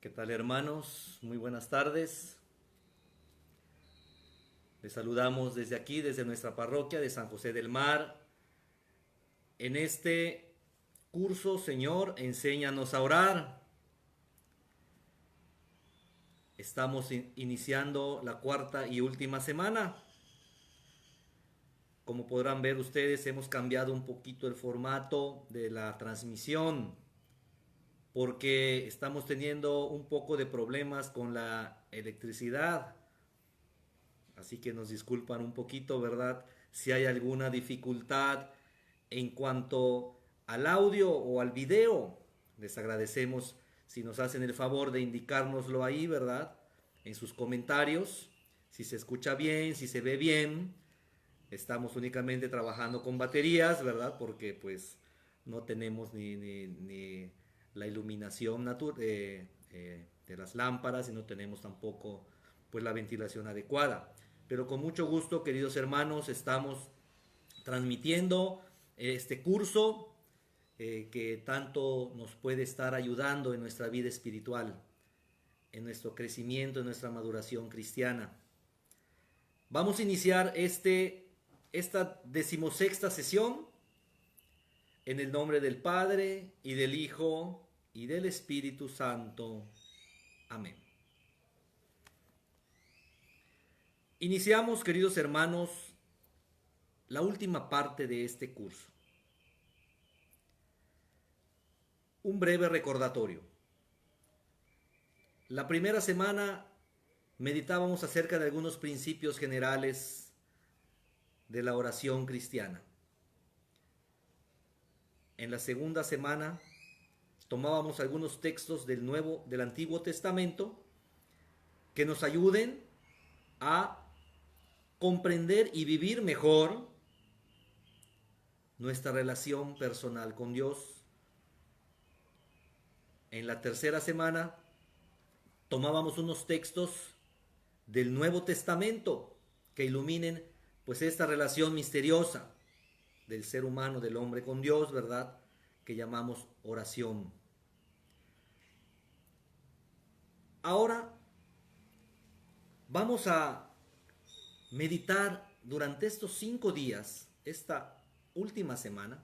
¿Qué tal, hermanos? Muy buenas tardes. Les saludamos desde aquí, desde nuestra parroquia de San José del Mar. En este curso, Señor, enséñanos a orar. Estamos iniciando la cuarta y última semana. Como podrán ver ustedes, hemos cambiado un poquito el formato de la transmisión porque estamos teniendo un poco de problemas con la electricidad. Así que nos disculpan un poquito, ¿verdad? Si hay alguna dificultad en cuanto al audio o al video, les agradecemos si nos hacen el favor de indicárnoslo ahí, ¿verdad? En sus comentarios, si se escucha bien, si se ve bien. Estamos únicamente trabajando con baterías, ¿verdad? Porque pues no tenemos ni la iluminación de las lámparas y no tenemos tampoco pues la ventilación adecuada. Pero con mucho gusto, queridos hermanos, estamos transmitiendo este curso que tanto nos puede estar ayudando en nuestra vida espiritual, en nuestro crecimiento, en nuestra maduración cristiana. Vamos a iniciar esta 16ª sesión en el nombre del Padre y del Hijo y del Espíritu Santo. Amén. Iniciamos, queridos hermanos, la última parte de este curso. Un breve recordatorio. La primera semana meditábamos acerca de algunos principios generales de la oración cristiana. En la segunda semana tomábamos algunos textos del Antiguo Testamento que nos ayuden a comprender y vivir mejor nuestra relación personal con Dios. En la tercera semana tomábamos unos textos del Nuevo Testamento que iluminen pues esta relación misteriosa del ser humano, del hombre con Dios, ¿verdad? Que llamamos oración. Ahora vamos a meditar durante estos 5 días, esta última semana,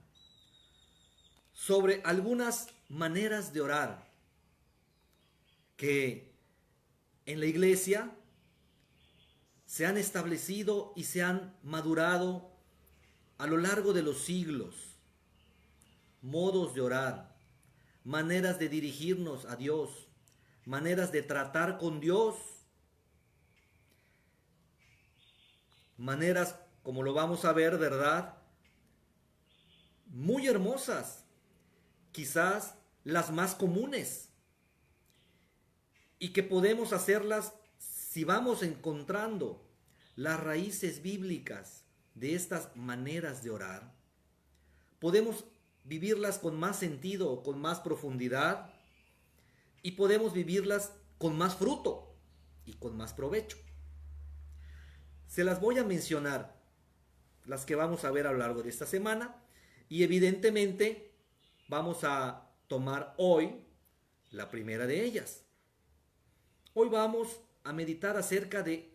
sobre algunas maneras de orar que en la iglesia se han establecido y se han madurado a lo largo de los siglos. Modos de orar, maneras de dirigirnos a Dios, maneras de tratar con Dios, maneras, como lo vamos a ver, ¿verdad? Muy hermosas, quizás las más comunes, y que podemos hacerlas si vamos encontrando las raíces bíblicas de estas maneras de orar. Podemos vivirlas con más sentido, con más profundidad, y podemos vivirlas con más fruto y con más provecho. Se las voy a mencionar, las que vamos a ver a lo largo de esta semana, y evidentemente vamos a tomar hoy la primera de ellas. Hoy vamos a meditar acerca de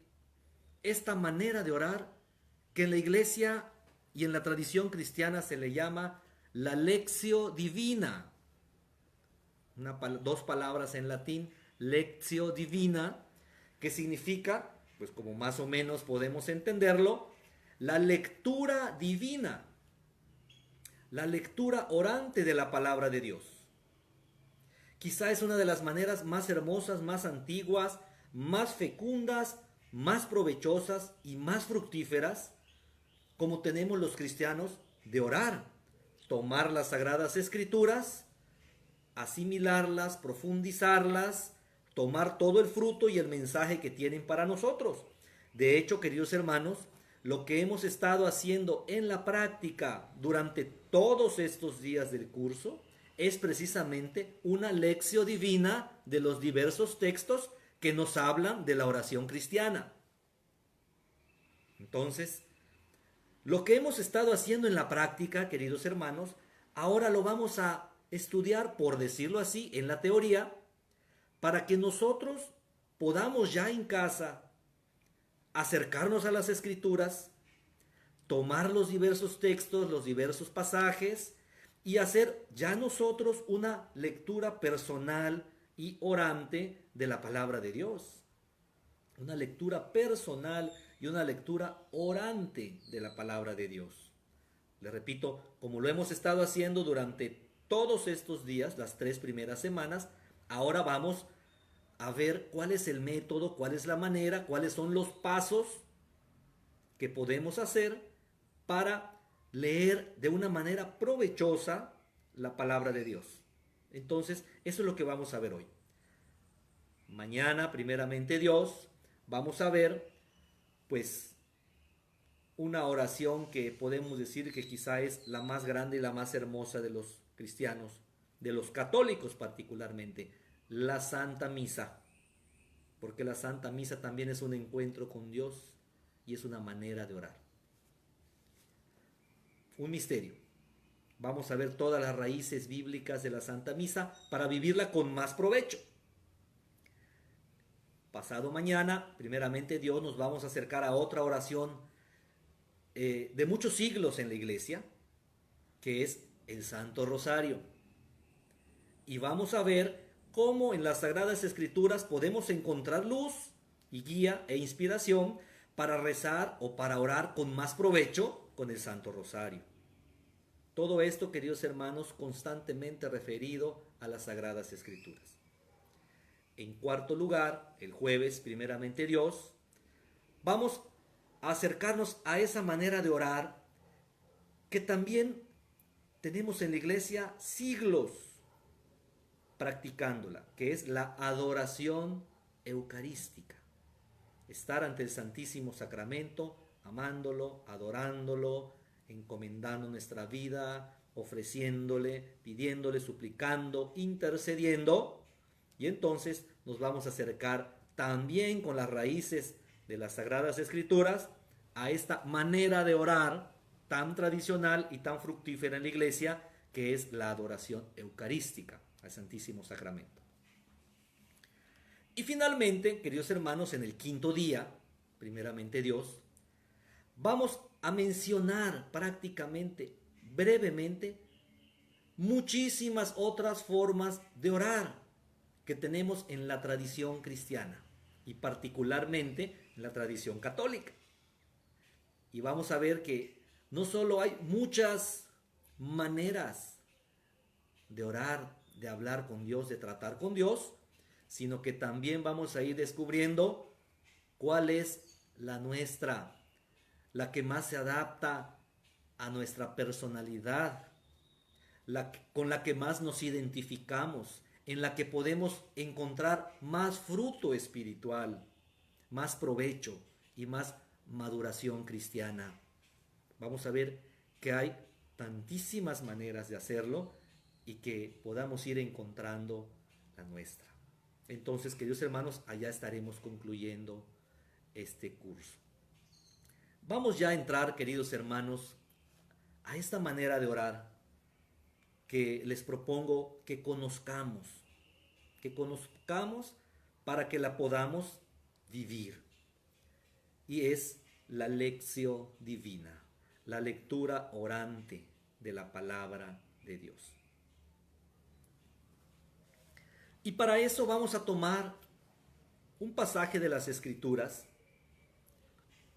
esta manera de orar que en la iglesia y en la tradición cristiana se le llama la lectio divina. Dos palabras en latín, lectio divina, que significa, pues como más o menos podemos entenderlo, la lectura divina, la lectura orante de la palabra de Dios. Quizá es una de las maneras más hermosas, más antiguas, más fecundas, más provechosas y más fructíferas, como tenemos los cristianos, de orar, tomar las sagradas escrituras, asimilarlas, profundizarlas, tomar todo el fruto y el mensaje que tienen para nosotros. De hecho, queridos hermanos, lo que hemos estado haciendo en la práctica durante todos estos días del curso es precisamente una lección divina de los diversos textos que nos hablan de la oración cristiana. Entonces, lo que hemos estado haciendo en la práctica, queridos hermanos, ahora lo vamos a estudiar, por decirlo así, en la teoría, para que nosotros podamos ya en casa acercarnos a las Escrituras, tomar los diversos textos, los diversos pasajes y hacer ya nosotros una lectura personal y orante de la palabra de Dios. Una lectura personal y una lectura orante de la palabra de Dios. Le repito, como lo hemos estado haciendo durante todos estos días, las 3 primeras semanas, ahora vamos a ver cuál es el método, cuál es la manera, cuáles son los pasos que podemos hacer para leer de una manera provechosa la palabra de Dios. Entonces, eso es lo que vamos a ver hoy. Mañana, primeramente Dios, vamos a ver, pues, una oración que podemos decir que quizá es la más grande y la más hermosa de los cristianos, de los católicos particularmente, la Santa Misa. Porque la Santa Misa también es un encuentro con Dios y es una manera de orar. Un misterio. Vamos a ver todas las raíces bíblicas de la Santa Misa para vivirla con más provecho. Pasado mañana, primeramente Dios, nos vamos a acercar a otra oración de muchos siglos en la iglesia, que es el Santo Rosario. Y vamos a ver cómo en las Sagradas Escrituras podemos encontrar luz y guía e inspiración para rezar o para orar con más provecho con el Santo Rosario. Todo esto, queridos hermanos, constantemente referido a las Sagradas Escrituras. En cuarto lugar, el jueves, primeramente Dios, vamos a acercarnos a esa manera de orar que también tenemos en la iglesia siglos practicándola, que es la adoración eucarística. Estar ante el Santísimo Sacramento, amándolo, adorándolo, encomendando nuestra vida, ofreciéndole, pidiéndole, suplicando, intercediendo. Y entonces nos vamos a acercar también con las raíces de las Sagradas Escrituras a esta manera de orar tan tradicional y tan fructífera en la iglesia, que es la adoración eucarística al Santísimo Sacramento. Y finalmente, queridos hermanos, en el quinto día, primeramente Dios, vamos a mencionar prácticamente, brevemente, muchísimas otras formas de orar que tenemos en la tradición cristiana y particularmente en la tradición católica. Y vamos a ver que no solo hay muchas maneras de orar, de hablar con Dios, de tratar con Dios, sino que también vamos a ir descubriendo cuál es la nuestra, la que más se adapta a nuestra personalidad, con la que más nos identificamos, en la que podemos encontrar más fruto espiritual, más provecho y más maduración cristiana. Vamos a ver que hay tantísimas maneras de hacerlo y que podamos ir encontrando la nuestra. Entonces, queridos hermanos, allá estaremos concluyendo este curso. Vamos ya a entrar, queridos hermanos, a esta manera de orar que les propongo que conozcamos para que la podamos vivir. Y es la lección divina, la lectura orante de la palabra de Dios. Y para eso vamos a tomar un pasaje de las Escrituras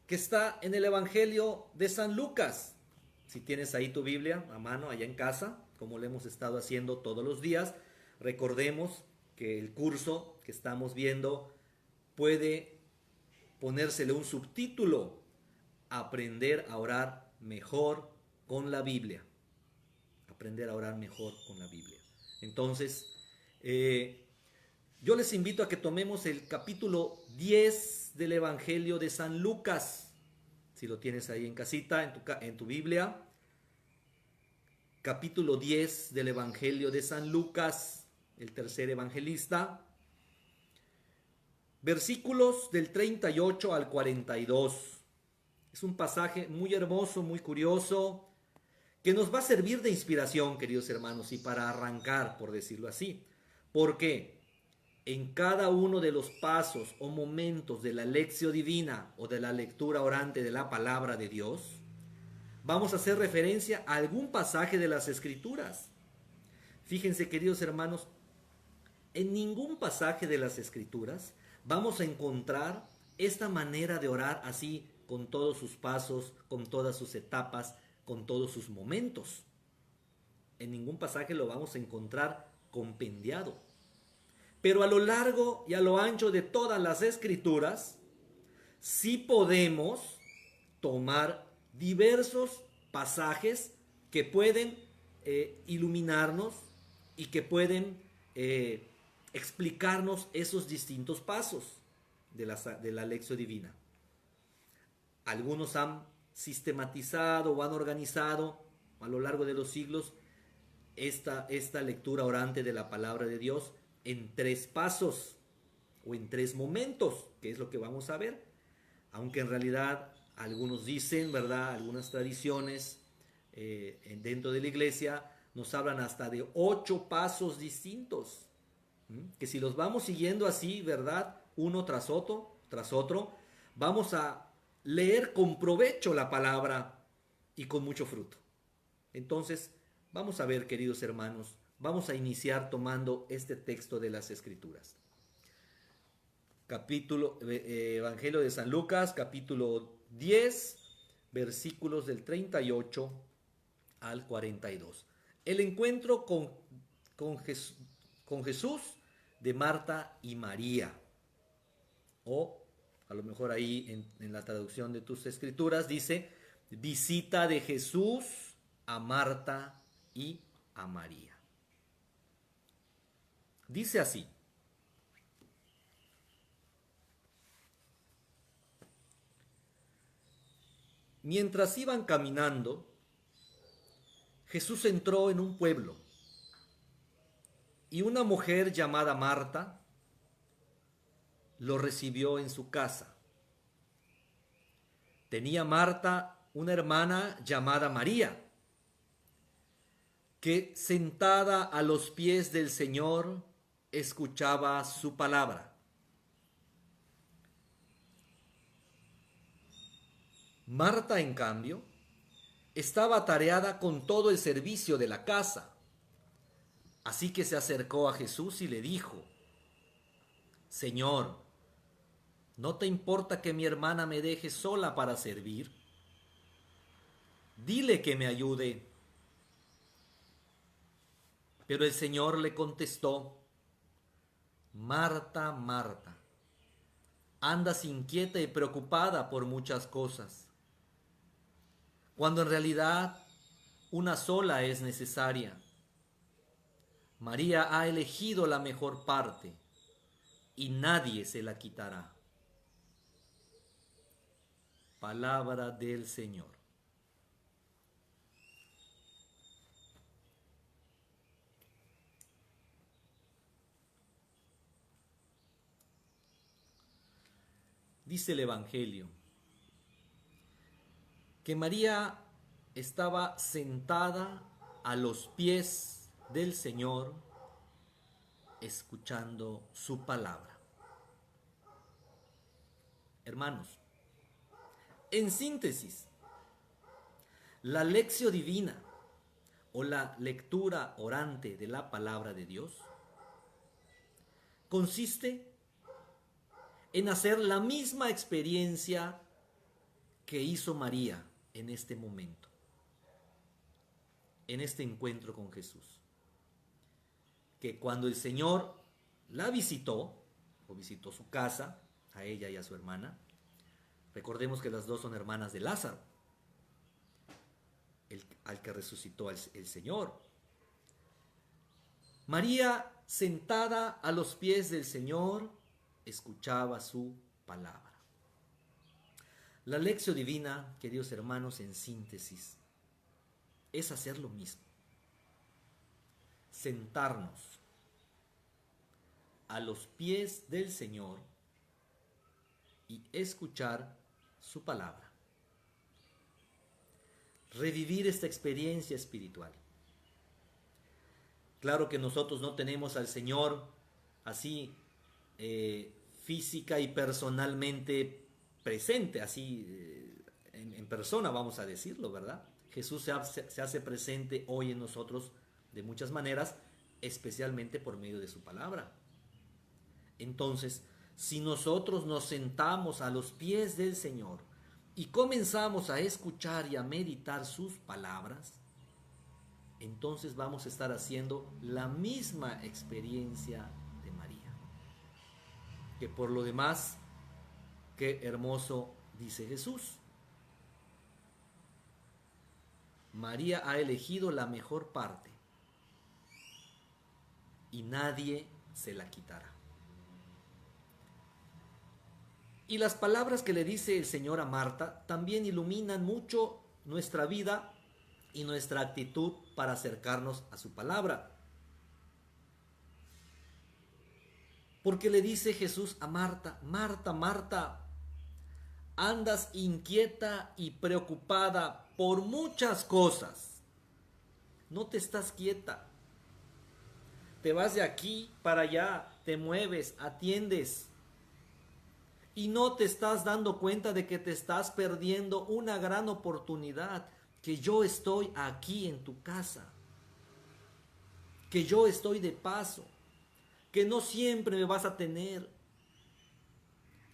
que está en el Evangelio de San Lucas. Si tienes ahí tu Biblia a mano, allá en casa, como lo hemos estado haciendo todos los días, recordemos que el curso que estamos viendo puede ponérsele un subtítulo: aprender a orar mejor con la Biblia. Aprender a orar mejor con la Biblia. Entonces, yo les invito a que tomemos el capítulo 10 del Evangelio de San Lucas. Si lo tienes ahí en casita, en tu Biblia. Capítulo 10 del Evangelio de San Lucas, el tercer evangelista. Versículos del 38 al 42. Es un pasaje muy hermoso, muy curioso, que nos va a servir de inspiración, queridos hermanos, y para arrancar, por decirlo así. ¿Por qué? en cada uno de los pasos o momentos de la lección divina o de la lectura orante de la palabra de Dios, vamos a hacer referencia a algún pasaje de las Escrituras. Fíjense, queridos hermanos, en ningún pasaje de las Escrituras vamos a encontrar esta manera de orar así, con todos sus pasos, con todas sus etapas, con todos sus momentos. En ningún pasaje lo vamos a encontrar compendiado. Pero a lo largo y a lo ancho de todas las Escrituras, sí podemos tomar diversos pasajes que pueden iluminarnos y que pueden explicarnos esos distintos pasos de la lección divina. Algunos han sistematizado o han organizado a lo largo de los siglos esta lectura orante de la palabra de Dios en 3 pasos o en 3 momentos, que es lo que vamos a ver. Aunque en realidad algunos dicen, ¿verdad? Algunas tradiciones dentro de la iglesia nos hablan hasta de 8 pasos distintos, que si los vamos siguiendo así, ¿verdad? Uno tras otro, vamos a leer con provecho la palabra y con mucho fruto. Entonces, vamos a ver, queridos hermanos, vamos a iniciar tomando este texto de las Escrituras. Evangelio de San Lucas, capítulo 10, versículos del 38 al 42. El encuentro con Jesús de Marta y María. O a lo mejor ahí en la traducción de tus escrituras dice, visita de Jesús a Marta y a María. Dice así: mientras iban caminando, Jesús entró en un pueblo y una mujer llamada Marta lo recibió en su casa. Tenía Marta una hermana llamada María, que sentada a los pies del Señor escuchaba su palabra. Marta, en cambio, estaba atareada con todo el servicio de la casa. Así que se acercó a Jesús y le dijo: Señor, ¿no te importa que mi hermana me deje sola para servir? Dile que me ayude. Pero el Señor le contestó: Marta, Marta, andas inquieta y preocupada por muchas cosas, cuando en realidad una sola es necesaria. María ha elegido la mejor parte y nadie se la quitará. Palabra del Señor. Dice el Evangelio que María estaba sentada a los pies del Señor escuchando su palabra. Hermanos, en síntesis, la lección divina o la lectura orante de la palabra de Dios consiste en hacer la misma experiencia que hizo María en este momento, en este encuentro con Jesús. Que cuando el Señor la visitó, o visitó su casa, a ella y a su hermana, recordemos que las dos son hermanas de Lázaro, al que resucitó el Señor. María, sentada a los pies del Señor, escuchaba su palabra. La lección divina, queridos hermanos, en síntesis, es hacer lo mismo. Sentarnos a los pies del Señor y escuchar su palabra. Revivir esta experiencia espiritual. Claro que nosotros no tenemos al Señor así física y personalmente presente, así en persona, vamos a decirlo, ¿verdad? Jesús se hace presente hoy en nosotros de muchas maneras, especialmente por medio de su palabra. Entonces, si nosotros nos sentamos a los pies del Señor y comenzamos a escuchar y a meditar sus palabras, entonces vamos a estar haciendo la misma experiencia de María. Que por lo demás, qué hermoso dice Jesús. María ha elegido la mejor parte y nadie se la quitará. Y las palabras que le dice el Señor a Marta también iluminan mucho nuestra vida y nuestra actitud para acercarnos a su palabra. Porque le dice Jesús a Marta: Marta, Marta, andas inquieta y preocupada por muchas cosas. No te estás quieta. Te vas de aquí para allá, te mueves, atiendes. Y no te estás dando cuenta de que te estás perdiendo una gran oportunidad, que yo estoy aquí en tu casa, que yo estoy de paso, que no siempre me vas a tener.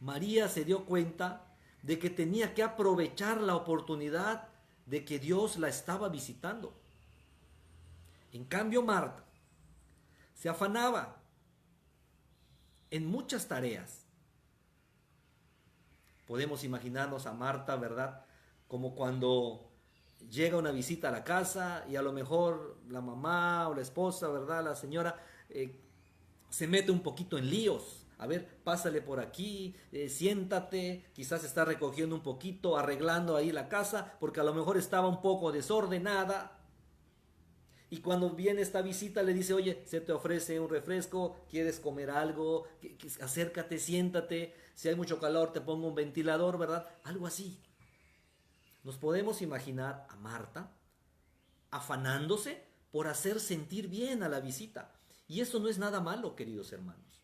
María se dio cuenta de que tenía que aprovechar la oportunidad de que Dios la estaba visitando. En cambio, Marta se afanaba en muchas tareas. Podemos imaginarnos a Marta, ¿verdad? Como cuando llega una visita a la casa y a lo mejor la mamá o la esposa, ¿verdad? La señora se mete un poquito en líos. A ver, pásale por aquí, siéntate, quizás está recogiendo un poquito, arreglando ahí la casa, porque a lo mejor estaba un poco desordenada. Y cuando viene esta visita le dice: oye, se te ofrece un refresco, ¿quieres comer algo? Acércate, siéntate, si hay mucho calor te pongo un ventilador, ¿verdad? Algo así. Nos podemos imaginar a Marta afanándose por hacer sentir bien a la visita. Y eso no es nada malo, queridos hermanos.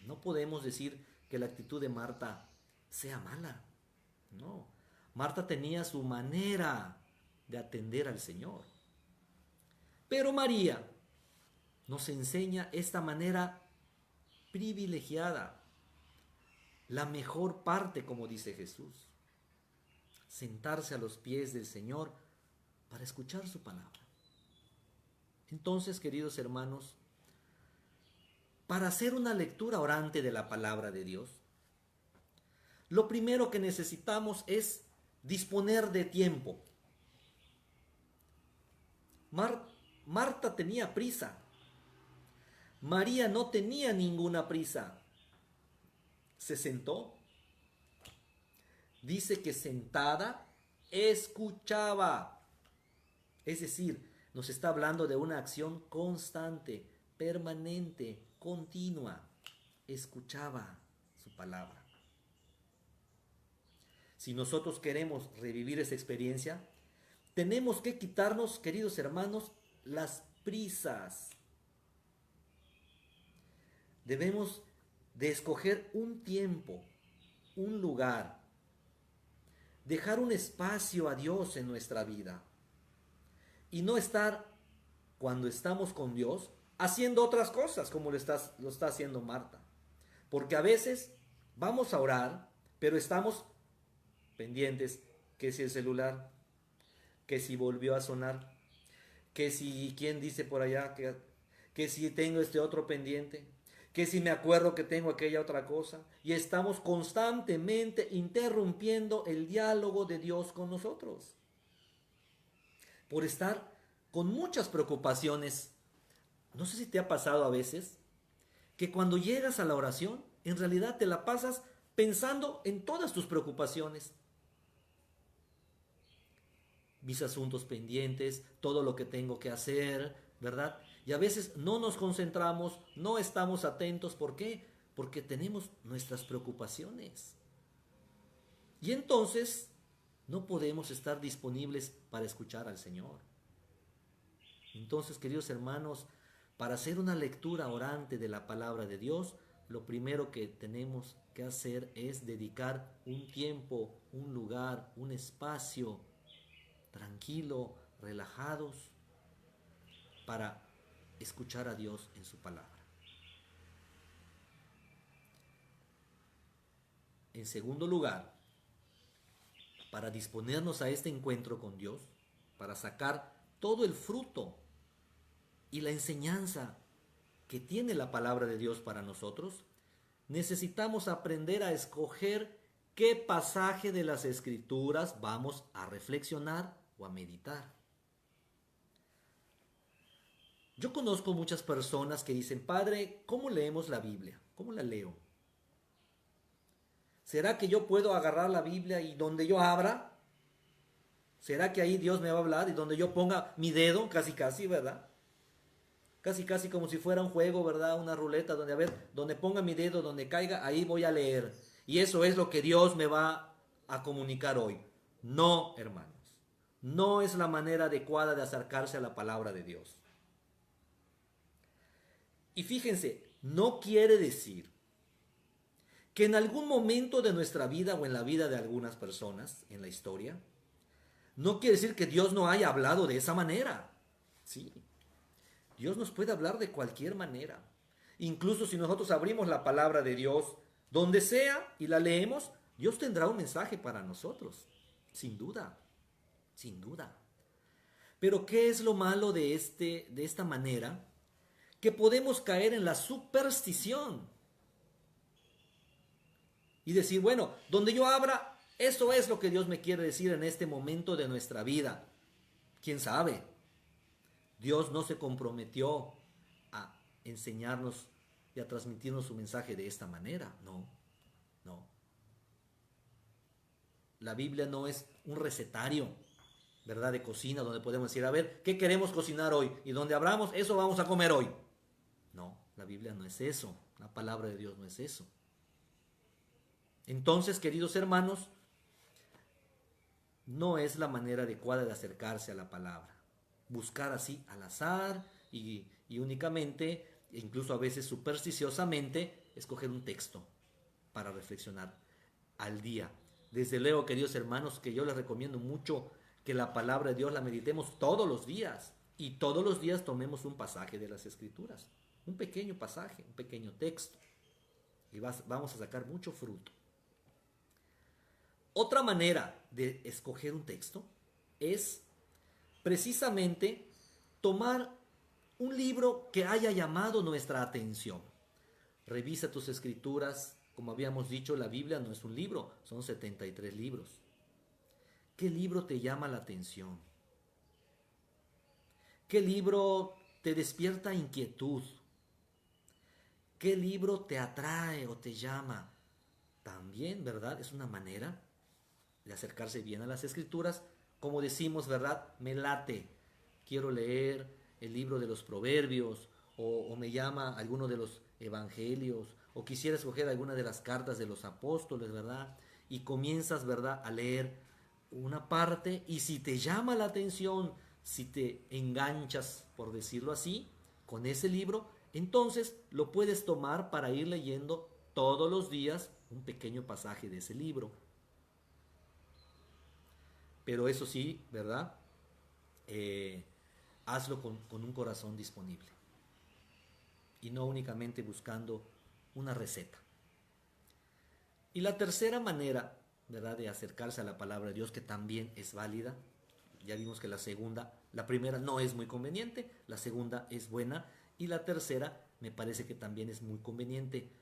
No podemos decir que la actitud de Marta sea mala. No. Marta tenía su manera de atender al Señor. Pero María nos enseña esta manera privilegiada, la mejor parte, como dice Jesús: sentarse a los pies del Señor para escuchar su palabra. Entonces, queridos hermanos, para hacer una lectura orante de la palabra de Dios, lo primero que necesitamos es disponer de tiempo. Marta tenía prisa. María no tenía ninguna prisa. Se sentó. Dice que sentada escuchaba. Es decir, nos está hablando de una acción constante, permanente, continua. Escuchaba su palabra. Si nosotros queremos revivir esa experiencia, tenemos que quitarnos, queridos hermanos, las prisas. Debemos de escoger un tiempo, un lugar, dejar un espacio a Dios en nuestra vida y no estar, cuando estamos con Dios, haciendo otras cosas como lo está haciendo Marta. Porque a veces vamos a orar, pero estamos pendientes, que si el celular, que si volvió a sonar, que si quién dice por allá, que si tengo este otro pendiente, que si me acuerdo que tengo aquella otra cosa, y estamos constantemente interrumpiendo el diálogo de Dios con nosotros, por estar con muchas preocupaciones. No sé si te ha pasado a veces que cuando llegas a la oración, en realidad te la pasas pensando en todas tus preocupaciones, mis asuntos pendientes, todo lo que tengo que hacer, ¿verdad? Y a veces no nos concentramos, no estamos atentos. ¿Por qué? Porque tenemos nuestras preocupaciones. Y entonces no podemos estar disponibles para escuchar al Señor. Entonces, queridos hermanos, para hacer una lectura orante de la palabra de Dios, lo primero que tenemos que hacer es dedicar un tiempo, un lugar, un espacio tranquilo, relajados, para escuchar a Dios en su palabra. En segundo lugar, para disponernos a este encuentro con Dios, para sacar todo el fruto y la enseñanza que tiene la palabra de Dios para nosotros, necesitamos aprender a escoger qué pasaje de las Escrituras vamos a reflexionar o a meditar. Yo conozco muchas personas que dicen, Padre, ¿cómo leemos la Biblia? ¿Cómo la leo? ¿Será que yo puedo agarrar la Biblia y donde yo abra? ¿Será que ahí Dios me va a hablar y donde yo ponga mi dedo, casi casi, ¿verdad? Casi casi como si fuera un juego, ¿verdad? Una ruleta donde, a ver, donde ponga mi dedo, donde caiga, ahí voy a leer. Y eso es lo que Dios me va a comunicar hoy. No, hermanos. No es la manera adecuada de acercarse a la palabra de Dios. Y fíjense, no quiere decir que en algún momento de nuestra vida o en la vida de algunas personas en la historia, no quiere decir que Dios no haya hablado de esa manera. Sí, Dios nos puede hablar de cualquier manera. Incluso si nosotros abrimos la palabra de Dios, donde sea, y la leemos, Dios tendrá un mensaje para nosotros. Sin duda, sin duda. Pero ¿qué es lo malo de esta manera? Que podemos caer en la superstición. Y decir, bueno, donde yo abra, eso es lo que Dios me quiere decir en este momento de nuestra vida. ¿Quién sabe? Dios no se comprometió a enseñarnos y a transmitirnos su mensaje de esta manera. No, no. La Biblia no es un recetario, ¿verdad? De cocina donde podemos decir, a ver, ¿qué queremos cocinar hoy? Y donde abramos, eso vamos a comer hoy. No, la Biblia no es eso. La palabra de Dios no es eso. Entonces, queridos hermanos, no es la manera adecuada de acercarse a la palabra. Buscar así al azar y únicamente, incluso a veces supersticiosamente, escoger un texto para reflexionar al día. Desde luego, queridos hermanos, que yo les recomiendo mucho que la palabra de Dios la meditemos todos los días y todos los días tomemos un pasaje de las Escrituras, un pequeño pasaje, un pequeño texto, y vamos a sacar mucho fruto. Otra manera de escoger un texto es precisamente tomar un libro que haya llamado nuestra atención. Revisa tus escrituras. Como habíamos dicho, la Biblia no es un libro, son 73 libros. ¿Qué libro te llama la atención? ¿Qué libro te despierta inquietud? ¿Qué libro te atrae o te llama? También, ¿verdad? Es una manera de acercarse bien a las escrituras. Como decimos, ¿verdad? Me late. Quiero leer el libro de los Proverbios o me llama alguno de los Evangelios o quisiera escoger alguna de las cartas de los apóstoles, ¿verdad? Y comienzas, ¿verdad?, a leer una parte y si te llama la atención, si te enganchas, por decirlo así, con ese libro, entonces lo puedes tomar para ir leyendo todos los días un pequeño pasaje de ese libro. Pero eso sí, ¿verdad? Hazlo con un corazón disponible. Y no únicamente buscando una receta. Y la tercera manera, ¿verdad?, de acercarse a la palabra de Dios, que también es válida. Ya vimos que la primera no es muy conveniente, la segunda es buena y la tercera me parece que también es muy conveniente.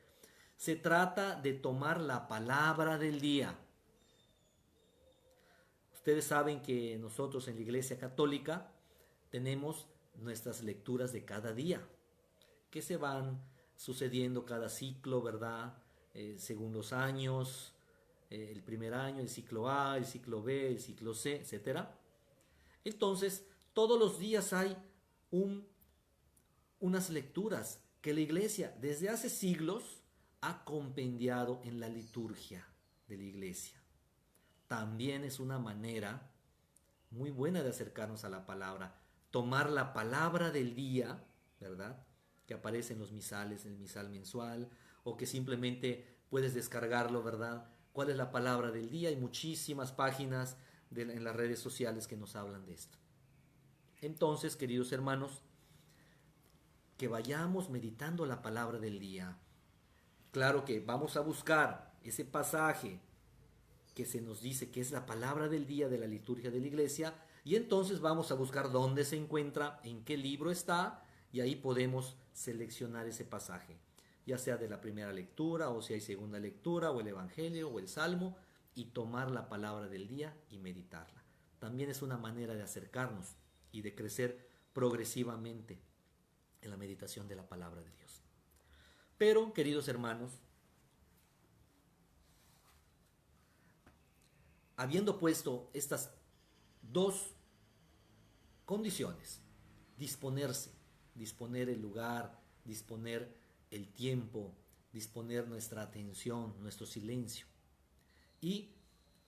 Se trata de tomar la palabra del día. Ustedes saben que nosotros en la Iglesia Católica tenemos nuestras lecturas de cada día, que se van sucediendo cada ciclo, ¿verdad? Según los años, el primer año, el ciclo A, el ciclo B, el ciclo C, etc. Entonces, todos los días hay unas lecturas que la Iglesia desde hace siglos ha compendiado en la liturgia de la Iglesia. También es una manera muy buena de acercarnos a la palabra. Tomar la palabra del día, ¿verdad?, que aparece en los misales, en el misal mensual o que simplemente puedes descargarlo, ¿verdad? ¿Cuál es la palabra del día? Hay muchísimas páginas en las redes sociales que nos hablan de esto. Entonces, queridos hermanos, que vayamos meditando la palabra del día. Claro que vamos a buscar ese pasaje que se nos dice que es la palabra del día de la liturgia de la iglesia, y entonces vamos a buscar dónde se encuentra, en qué libro está, y ahí podemos seleccionar ese pasaje, ya sea de la primera lectura, o si hay segunda lectura, o el evangelio, o el salmo, y tomar la palabra del día y meditarla. También es una manera de acercarnos y de crecer progresivamente en la meditación de la palabra de Dios. Pero, queridos hermanos, habiendo puesto estas dos condiciones, disponer el lugar, disponer el tiempo, disponer nuestra atención, nuestro silencio, y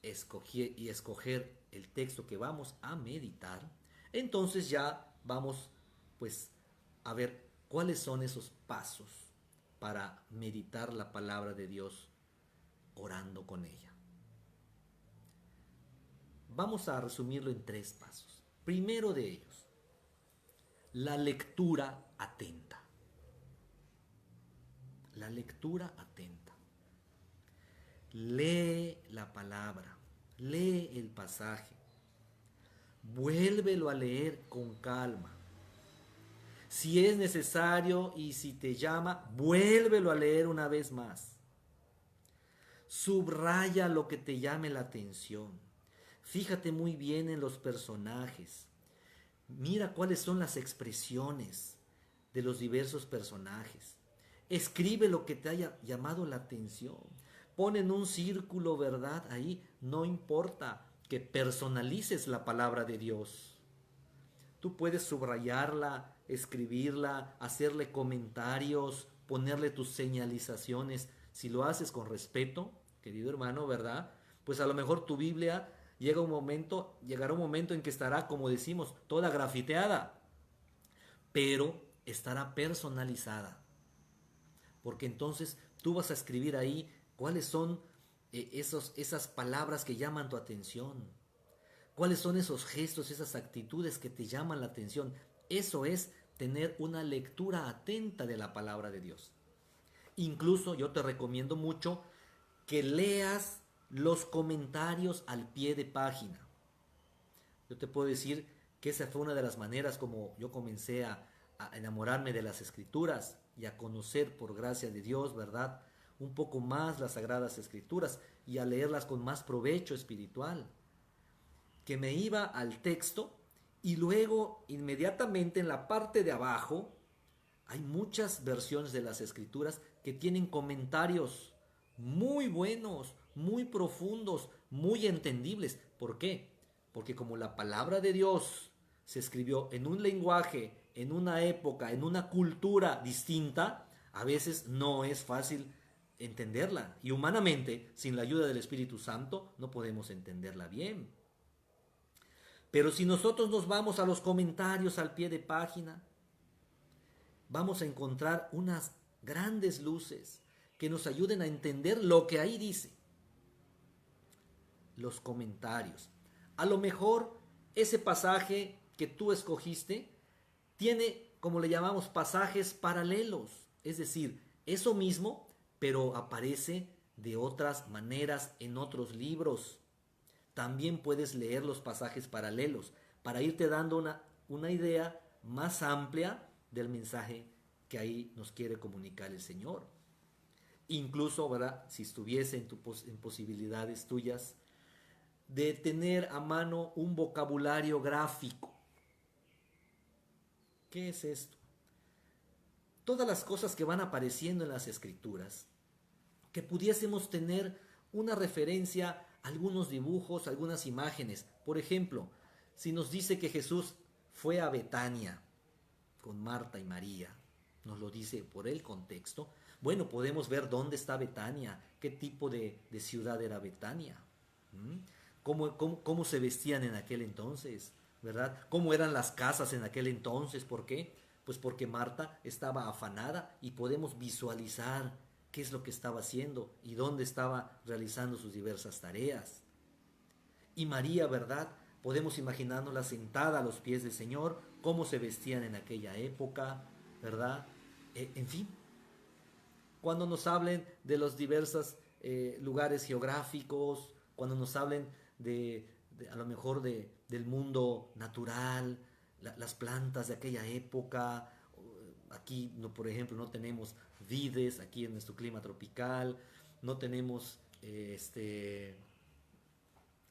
escoger el texto que vamos a meditar, entonces ya vamos pues a ver cuáles son esos pasos para meditar la palabra de Dios orando con ella. Vamos a resumirlo en 3 pasos. Primero de ellos, la lectura atenta. La lectura atenta. Lee la palabra, lee el pasaje, vuélvelo a leer con calma. Si es necesario y si te llama, vuélvelo a leer una vez más. Subraya lo que te llame la atención. Fíjate muy bien en los personajes. Mira cuáles son las expresiones de los diversos personajes. Escribe lo que te haya llamado la atención. Pon en un círculo, ¿verdad? Ahí no importa que personalices la palabra de Dios. Tú puedes subrayarla, escribirla, hacerle comentarios, ponerle tus señalizaciones. Si lo haces con respeto, querido hermano, ¿verdad? Pues a lo mejor tu Biblia llegará un momento en que estará, como decimos, toda grafiteada, pero estará personalizada. Porque entonces tú vas a escribir ahí cuáles son esas palabras que llaman tu atención. ¿Cuáles son esos gestos, esas actitudes que te llaman la atención? Eso es tener una lectura atenta de la palabra de Dios. Incluso yo te recomiendo mucho que leas los comentarios al pie de página. Yo te puedo decir que esa fue una de las maneras como yo comencé a enamorarme de las Escrituras y a conocer por gracia de Dios, ¿verdad?, un poco más las Sagradas Escrituras y a leerlas con más provecho espiritual. Que me iba al texto y luego inmediatamente en la parte de abajo hay muchas versiones de las Escrituras que tienen comentarios muy buenos, muy profundos, muy entendibles. ¿Por qué? Porque como la palabra de Dios se escribió en un lenguaje, en una época, en una cultura distinta, a veces no es fácil entenderla. Y humanamente, sin la ayuda del Espíritu Santo, no podemos entenderla bien. Pero si nosotros nos vamos a los comentarios al pie de página, vamos a encontrar unas grandes luces que nos ayuden a entender lo que ahí dice. Los comentarios. A lo mejor ese pasaje que tú escogiste tiene, como le llamamos, pasajes paralelos. Es decir, eso mismo, pero aparece de otras maneras en otros libros. También puedes leer los pasajes paralelos para irte dando una idea más amplia del mensaje que ahí nos quiere comunicar el Señor. Incluso, ¿verdad?, si estuviese en posibilidades tuyas de tener a mano un vocabulario gráfico. ¿Qué es esto? Todas las cosas que van apareciendo en las Escrituras, que pudiésemos tener una referencia, algunos dibujos, algunas imágenes. Por ejemplo, si nos dice que Jesús fue a Betania con Marta y María, nos lo dice por el contexto, bueno, podemos ver dónde está Betania, qué tipo de ciudad era Betania, cómo se vestían en aquel entonces, ¿verdad? Cómo eran las casas en aquel entonces. ¿Por qué? Pues porque Marta estaba afanada y podemos visualizar qué es lo que estaba haciendo y dónde estaba realizando sus diversas tareas. Y María, ¿verdad? Podemos imaginarnosla sentada a los pies del Señor, cómo se vestían en aquella época, ¿verdad? En fin, cuando nos hablen de los diversos lugares geográficos, cuando nos hablen a lo mejor del mundo natural, las plantas de aquella época. Aquí, no, por ejemplo, no tenemos vides aquí en nuestro clima tropical, no tenemos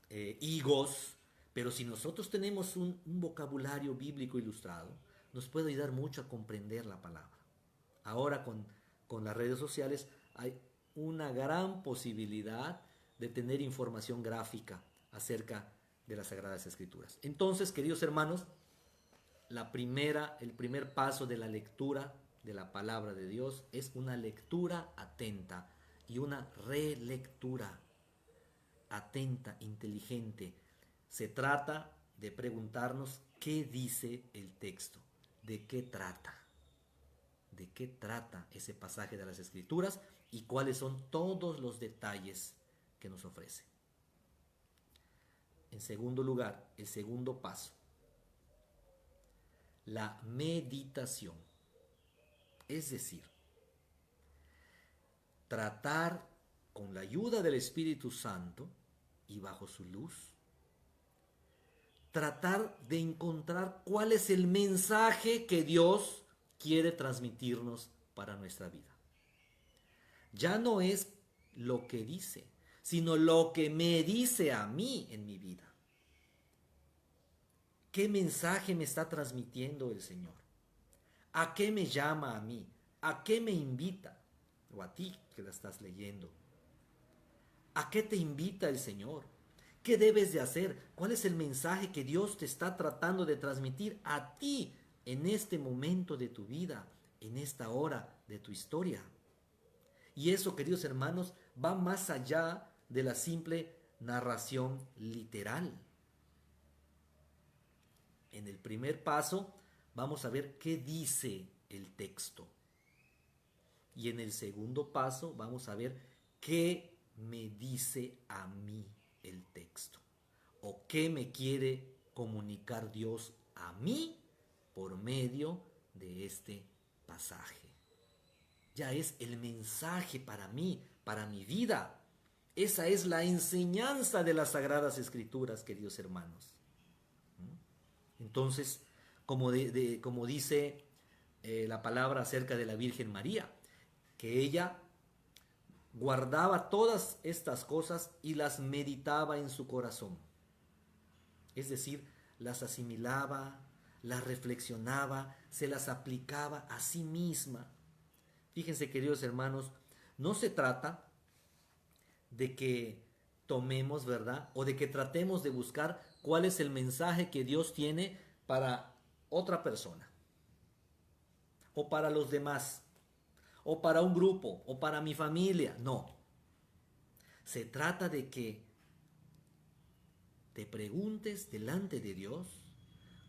higos, pero si nosotros tenemos un vocabulario bíblico ilustrado, nos puede ayudar mucho a comprender la palabra. Ahora con las redes sociales hay una gran posibilidad de tener información gráfica acerca de las Sagradas Escrituras. Entonces, queridos hermanos, el primer paso de la lectura de la palabra de Dios es una lectura atenta y una relectura atenta, inteligente. Se trata de preguntarnos qué dice el texto, de qué trata ese pasaje de las Escrituras y cuáles son todos los detalles que nos ofrece. En segundo lugar, el segundo paso, la meditación. Es decir, tratar con la ayuda del Espíritu Santo y bajo su luz, tratar de encontrar cuál es el mensaje que Dios quiere transmitirnos para nuestra vida. Ya no es lo que dice, sino lo que me dice a mí en mi vida. ¿Qué mensaje me está transmitiendo el Señor? ¿A qué me llama a mí? ¿A qué me invita? O a ti que la estás leyendo. ¿A qué te invita el Señor? ¿Qué debes de hacer? ¿Cuál es el mensaje que Dios te está tratando de transmitir a ti en este momento de tu vida, en esta hora de tu historia? Y eso, queridos hermanos, va más allá de la simple narración literal. En el primer paso vamos a ver qué dice el texto. Y en el segundo paso vamos a ver qué me dice a mí el texto. O qué me quiere comunicar Dios a mí por medio de este pasaje. Ya es el mensaje para mí, para mi vida. Esa es la enseñanza de las Sagradas Escrituras, queridos hermanos. Entonces, como dice la palabra acerca de la Virgen María, que ella guardaba todas estas cosas y las meditaba en su corazón. Es decir, las asimilaba, las reflexionaba, se las aplicaba a sí misma. Fíjense, queridos hermanos, no se trata de que tomemos, ¿verdad? O de que tratemos de buscar cuál es el mensaje que Dios tiene para otra persona, o para los demás, o para un grupo, o para mi familia. No. Se trata de que te preguntes delante de Dios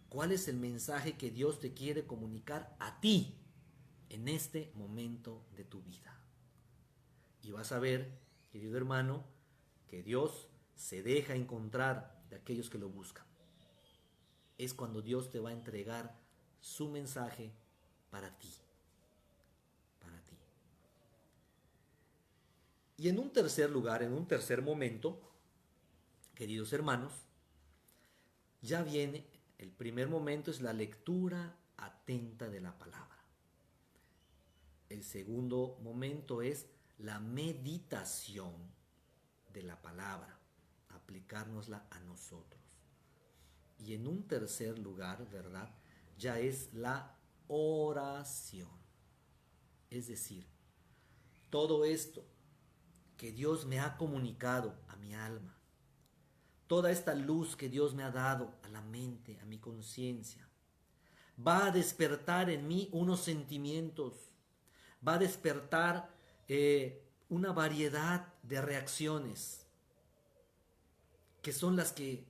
cuál es el mensaje que Dios te quiere comunicar a ti en este momento de tu vida. Y vas a ver, querido hermano, que Dios se deja encontrar de aquellos que lo buscan. Es cuando Dios te va a entregar su mensaje para ti. Para ti. Y en un tercer lugar, en un tercer momento, queridos hermanos, ya viene, el primer momento es la lectura atenta de la palabra. El segundo momento es la meditación de la palabra, aplicárnosla a nosotros. Y en un tercer lugar, ¿verdad? Ya es la oración. Es decir, todo esto que Dios me ha comunicado a mi alma, toda esta luz que Dios me ha dado a la mente, a mi conciencia, va a despertar en mí unos sentimientos, va a despertar una variedad de reacciones que son las que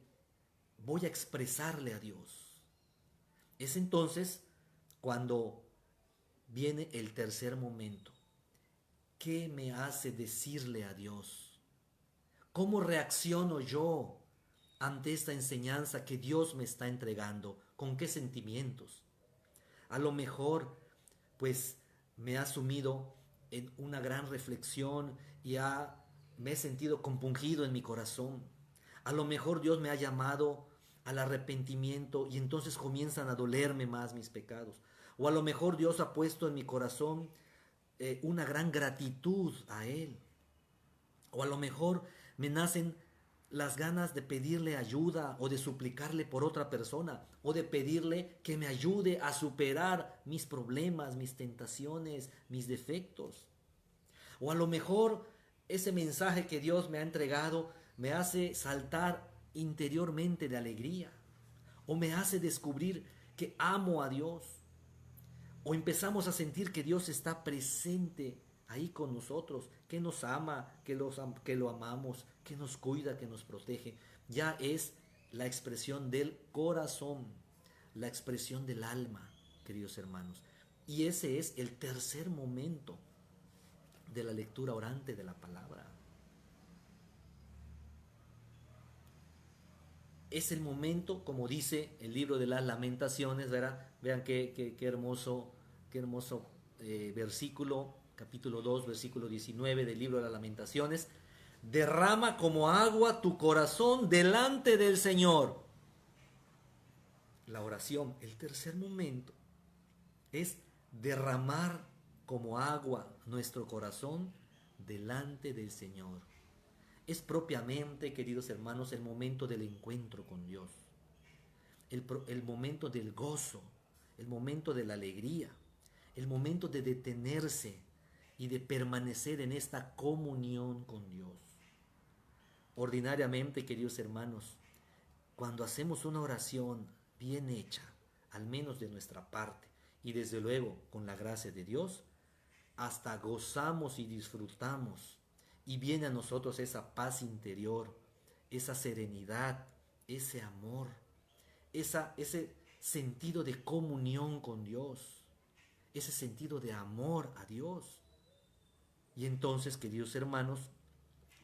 voy a expresarle a Dios. Es entonces cuando viene el tercer momento, ¿Qué me hace decirle a Dios? ¿Cómo reacciono yo ante esta enseñanza que Dios me está entregando? ¿Con qué sentimientos? A lo mejor, pues, me ha sumido en una gran reflexión y me he sentido compungido en mi corazón. A lo mejor Dios me ha llamado al arrepentimiento y entonces comienzan a dolerme más mis pecados. O a lo mejor Dios ha puesto en mi corazón una gran gratitud a Él. O a lo mejor me nacen las ganas de pedirle ayuda o de suplicarle por otra persona o de pedirle que me ayude a superar mis problemas, mis tentaciones, mis defectos. O a lo mejor ese mensaje que Dios me ha entregado me hace saltar interiormente de alegría o me hace descubrir que amo a Dios o empezamos a sentir que Dios está presente ahí con nosotros, que nos ama, que lo amamos, que nos cuida, que nos protege. Ya es la expresión del corazón, la expresión del alma, queridos hermanos. Y ese es el tercer momento de la lectura orante de la palabra. Es el momento, como dice el libro de las Lamentaciones, ¿verdad? Vean qué hermoso versículo, capítulo 2, versículo 19 del libro de las Lamentaciones. Derrama como agua tu corazón delante del Señor. La oración, el tercer momento, es derramar como agua nuestro corazón delante del Señor. Es propiamente, queridos hermanos, el momento del encuentro con Dios, el momento del gozo, el momento de la alegría, el momento de detenerse y de permanecer en esta comunión con Dios. Ordinariamente, queridos hermanos, cuando hacemos una oración bien hecha, al menos de nuestra parte, y desde luego con la gracia de Dios, hasta gozamos y disfrutamos, y viene a nosotros esa paz interior, esa serenidad, ese amor, ese sentido de comunión con Dios, ese sentido de amor a Dios. Y entonces, queridos hermanos,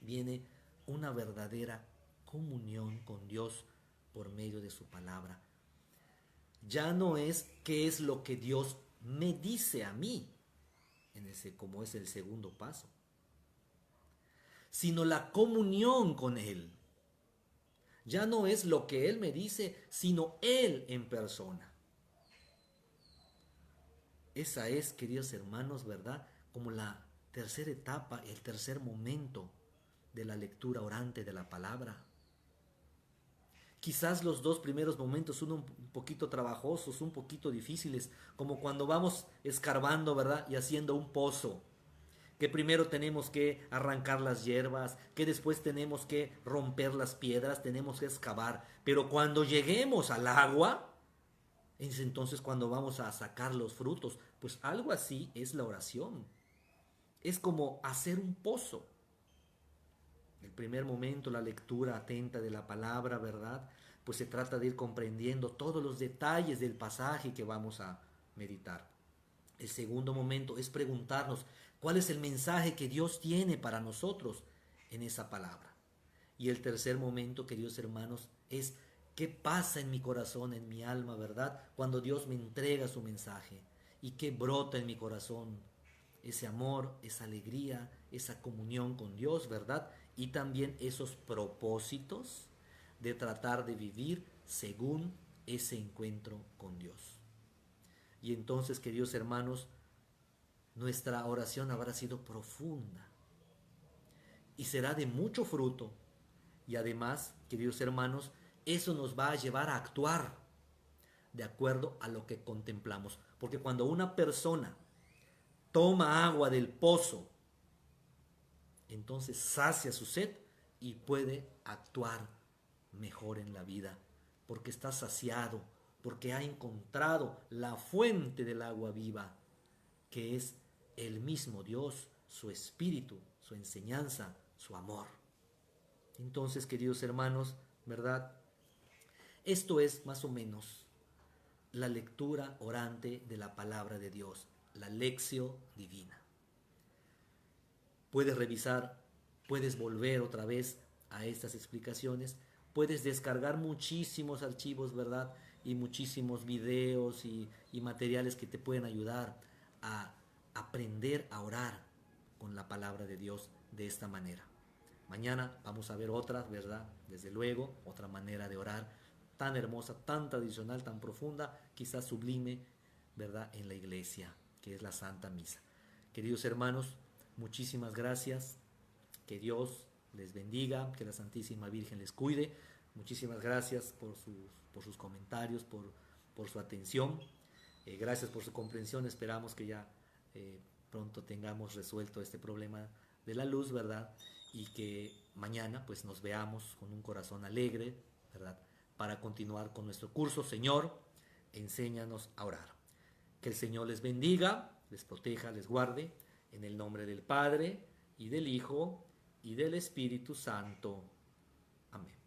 viene una verdadera comunión con Dios por medio de su palabra. Ya no es qué es lo que Dios me dice a mí, como es el segundo paso, sino la comunión con Él. Ya no es lo que Él me dice, sino Él en persona. Esa es, queridos hermanos, ¿verdad? Como la tercera etapa, el tercer momento de la lectura orante de la palabra. Quizás los dos primeros momentos son un poquito trabajosos, un poquito difíciles, como cuando vamos escarbando, ¿verdad? Y haciendo un pozo, que primero tenemos que arrancar las hierbas, que después tenemos que romper las piedras, tenemos que excavar. Pero cuando lleguemos al agua, es entonces cuando vamos a sacar los frutos. Pues algo así es la oración. Es como hacer un pozo. El primer momento, la lectura atenta de la palabra, ¿verdad? Pues se trata de ir comprendiendo todos los detalles del pasaje que vamos a meditar. El segundo momento es preguntarnos cuál es el mensaje que Dios tiene para nosotros en esa palabra. Y el tercer momento, queridos hermanos, es qué pasa en mi corazón, en mi alma, ¿verdad? Cuando Dios me entrega su mensaje y qué brota en mi corazón. Ese amor, esa alegría, esa comunión con Dios, ¿verdad? Y también esos propósitos de tratar de vivir según ese encuentro con Dios. Y entonces, queridos hermanos, nuestra oración habrá sido profunda y será de mucho fruto. Y además, queridos hermanos, eso nos va a llevar a actuar de acuerdo a lo que contemplamos. Porque cuando una persona toma agua del pozo, entonces sacia su sed y puede actuar mejor en la vida, porque está saciado, porque ha encontrado la fuente del agua viva, que es el mismo Dios, su espíritu, su enseñanza, su amor. Entonces, queridos hermanos, ¿verdad? Esto es más o menos la lectura orante de la palabra de Dios, la lección divina. Puedes revisar, puedes volver otra vez a estas explicaciones, puedes descargar muchísimos archivos, ¿verdad? Y muchísimos videos y materiales que te pueden ayudar a aprender a orar con la palabra de Dios de esta manera. Mañana vamos a ver otra, ¿verdad? Desde luego, otra manera de orar tan hermosa, tan tradicional, tan profunda, quizás sublime, ¿verdad? En la iglesia, que es la Santa Misa. Queridos hermanos, muchísimas gracias. Que Dios les bendiga, que la Santísima Virgen les cuide. Muchísimas gracias por sus comentarios, por su atención. Gracias por su comprensión. Esperamos que ya pronto tengamos resuelto este problema de la luz, ¿verdad? Y que mañana pues nos veamos con un corazón alegre, ¿verdad? Para continuar con nuestro curso. Señor, enséñanos a orar. Que el Señor les bendiga, les proteja, les guarde, en el nombre del Padre, y del Hijo, y del Espíritu Santo. Amén.